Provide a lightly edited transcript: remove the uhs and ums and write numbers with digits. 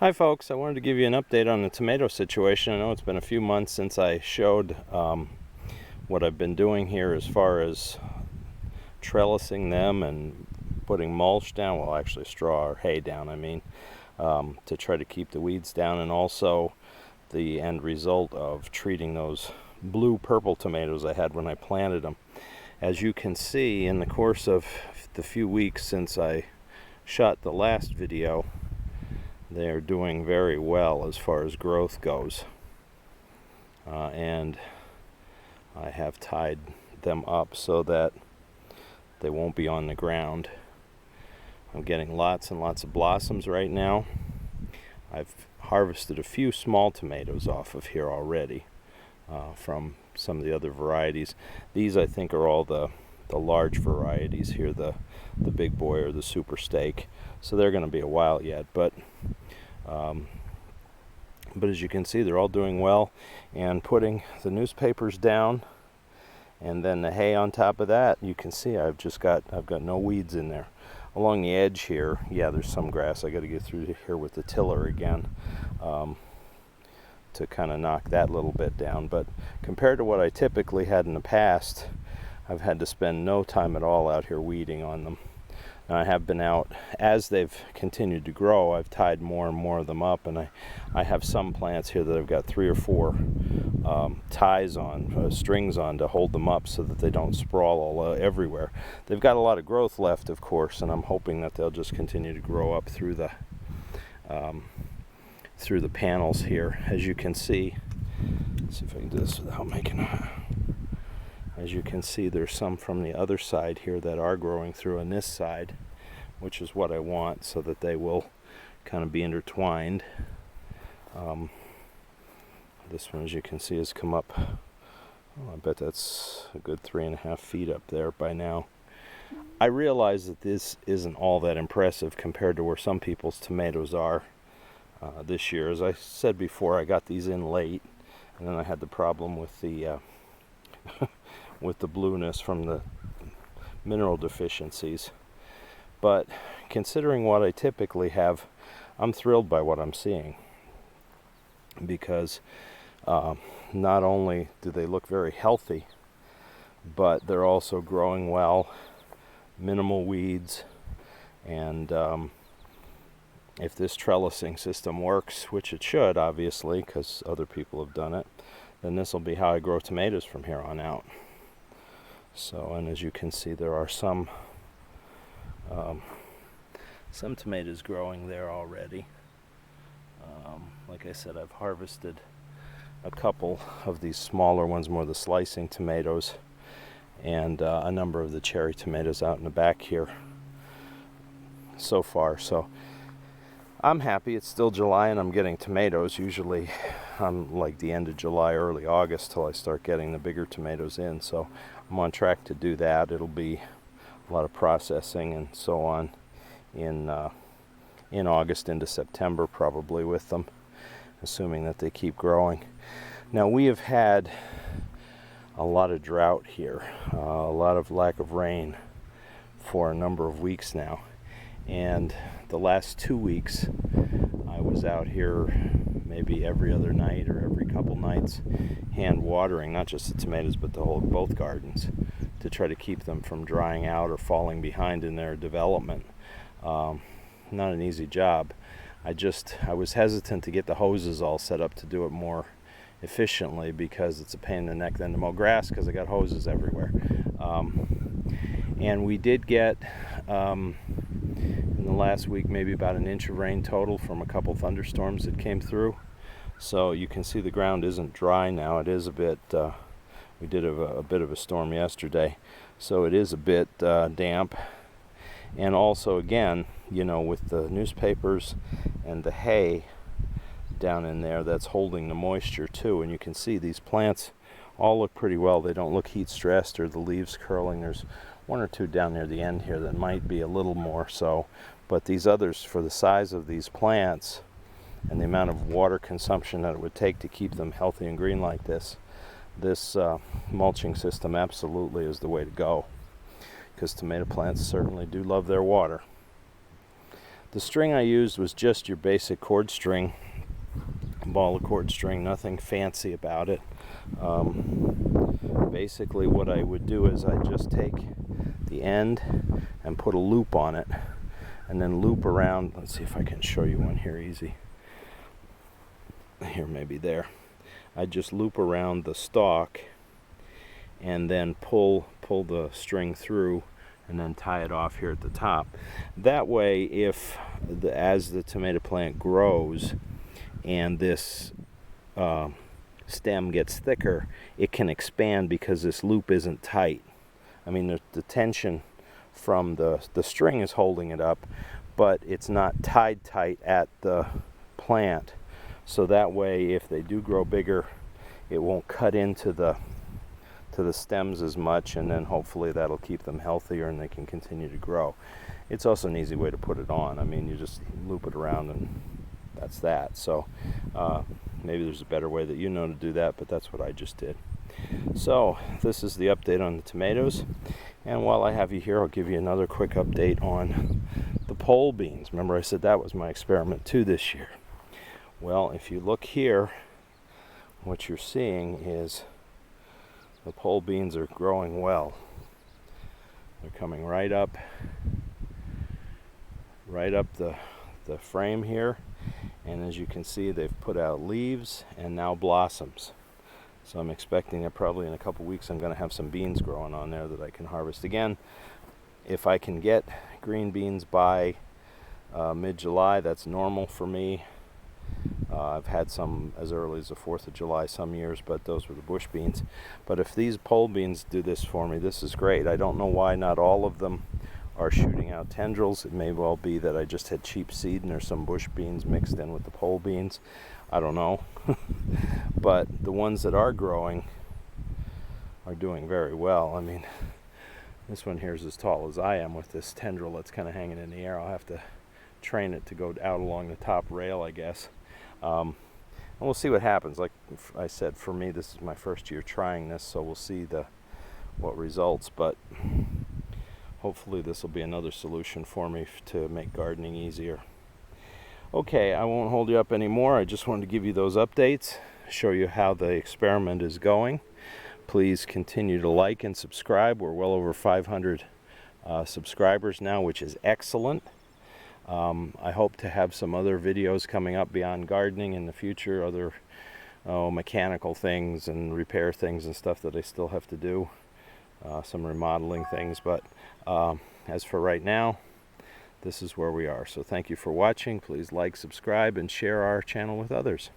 Hi folks, I wanted to give you an update on the tomato situation. I know it's been a few months since I showed what I've been doing here as far as trellising them and putting mulch down, well actually straw or hay down to try to keep the weeds down, and also the end result of treating those blue-purple tomatoes I had when I planted them. As you can see, in the course of the few weeks since I shot the last video, they are doing very well as far as growth goes, and I have tied them up so that they won't be on the ground. I'm getting lots and lots of blossoms right now. I've harvested a few small tomatoes off of here already from some of the other varieties. These I think are all the large varieties here, the big boy or the super steak, so they're going to be a while yet, but as you can see, they're all doing well. And putting the newspapers down and then the hay on top of that, you can see I've got no weeds in there. Along the edge here, yeah, there's some grass. I got to get through here with the tiller again to kind of knock that little bit down. But compared to what I typically had in the past, I've had to spend no time at all out here weeding on them. Now, I have been out, as they've continued to grow, I've tied more and more of them up, and I have some plants here that I've got 3 or 4 ties on, strings on, to hold them up so that they don't sprawl all everywhere. They've got a lot of growth left, of course, and I'm hoping that they'll just continue to grow up through the panels here. As you can see, let's see if I can do this without making a... As you can see, there's some from the other side here that are growing through on this side, which is what I want, so that they will kind of be intertwined. This one, as you can see, has come up, I bet that's a good 3.5 feet up there by now. I realize that this isn't all that impressive compared to where some people's tomatoes are this year. As I said before, I got these in late, and then I had the problem with the with the blueness from the mineral deficiencies. But considering what I typically have, I'm thrilled by what I'm seeing, because not only do they look very healthy, but they're also growing well, minimal weeds, and if this trellising system works, which it should obviously, because other people have done it, then this will be how I grow tomatoes from here on out. So, and as you can see, there are some tomatoes growing there already. Like I said, I've harvested a couple of these smaller ones, more the slicing tomatoes, and a number of the cherry tomatoes out in the back here so far. So I'm happy. It's still July and I'm getting tomatoes. Usually I'm like the end of July, early August till I start getting the bigger tomatoes in. So I'm on track to do that. It'll be a lot of processing and so on in August into September probably with them, assuming that they keep growing. Now, we have had a lot of drought here, a lot of lack of rain for a number of weeks now. And the last 2 weeks, I was out here maybe every other night or every couple nights hand watering, not just the tomatoes, but both gardens, to try to keep them from drying out or falling behind in their development. Not an easy job. I was hesitant to get the hoses all set up to do it more efficiently, because it's a pain in the neck then to mow grass, because I got hoses everywhere. And we did get in the last week maybe about 1 inch of rain total from a couple thunderstorms that came through. So you can see the ground isn't dry now. It is a bit, we did a bit of a storm yesterday, so it is a bit damp. And also, again, you know, with the newspapers and the hay down in there, that's holding the moisture too. And you can see these plants all look pretty well. They don't look heat stressed or the leaves curling. There's 1 or 2 down near the end here that might be a little more so, but these others, for the size of these plants and the amount of water consumption that it would take to keep them healthy and green like this mulching system absolutely is the way to go, because tomato plants certainly do love their water. The string I used was just your basic cord string, ball of cord string, nothing fancy about it. Basically what I would do is I just take the end and put a loop on it, and then loop around. Let's see if I can show you one here easy. Here, maybe there. I just loop around the stalk and then pull the string through and then tie it off here at the top. That way, as the tomato plant grows and this stem gets thicker, it can expand because this loop isn't tight. I mean, the tension from the string is holding it up, but it's not tied tight at the plant. So that way, if they do grow bigger, it won't cut into the stems as much, and then hopefully that'll keep them healthier and they can continue to grow. It's also an easy way to put it on. I mean, you just loop it around and that's that. So maybe there's a better way that you know to do that, but that's what I just did. So this is the update on the tomatoes, and while I have you here, I'll give you another quick update on the pole beans. Remember I said that was my experiment too this year. Well, if you look here, what you're seeing is the pole beans are growing well. They're coming right up the frame here, and as you can see, they've put out leaves and now blossoms. So I'm expecting that probably in a couple weeks I'm going to have some beans growing on there that I can harvest again. If I can get green beans by mid-July, that's normal for me. I've had some as early as the 4th of July some years, but those were the bush beans. But if these pole beans do this for me, this is great. I don't know why not all of them are shooting out tendrils. It may well be that I just had cheap seed and there's some bush beans mixed in with the pole beans. I don't know. But the ones that are growing are doing very well. I mean, this one here is as tall as I am with this tendril that's kind of hanging in the air. I'll have to train it to go out along the top rail, I guess. And we'll see what happens. Like I said, for me, this is my first year trying this, so we'll see what results. But hopefully this will be another solution for me to make gardening easier. Okay, I won't hold you up anymore. I just wanted to give you those updates, show you how the experiment is going. Please continue to like and subscribe. We're well over 500 subscribers now, which is excellent. I hope to have some other videos coming up beyond gardening in the future, other mechanical things and repair things and stuff that I still have to do, some remodeling things, but as for right now, this is where we are. So thank you for watching. Please like, subscribe, and share our channel with others.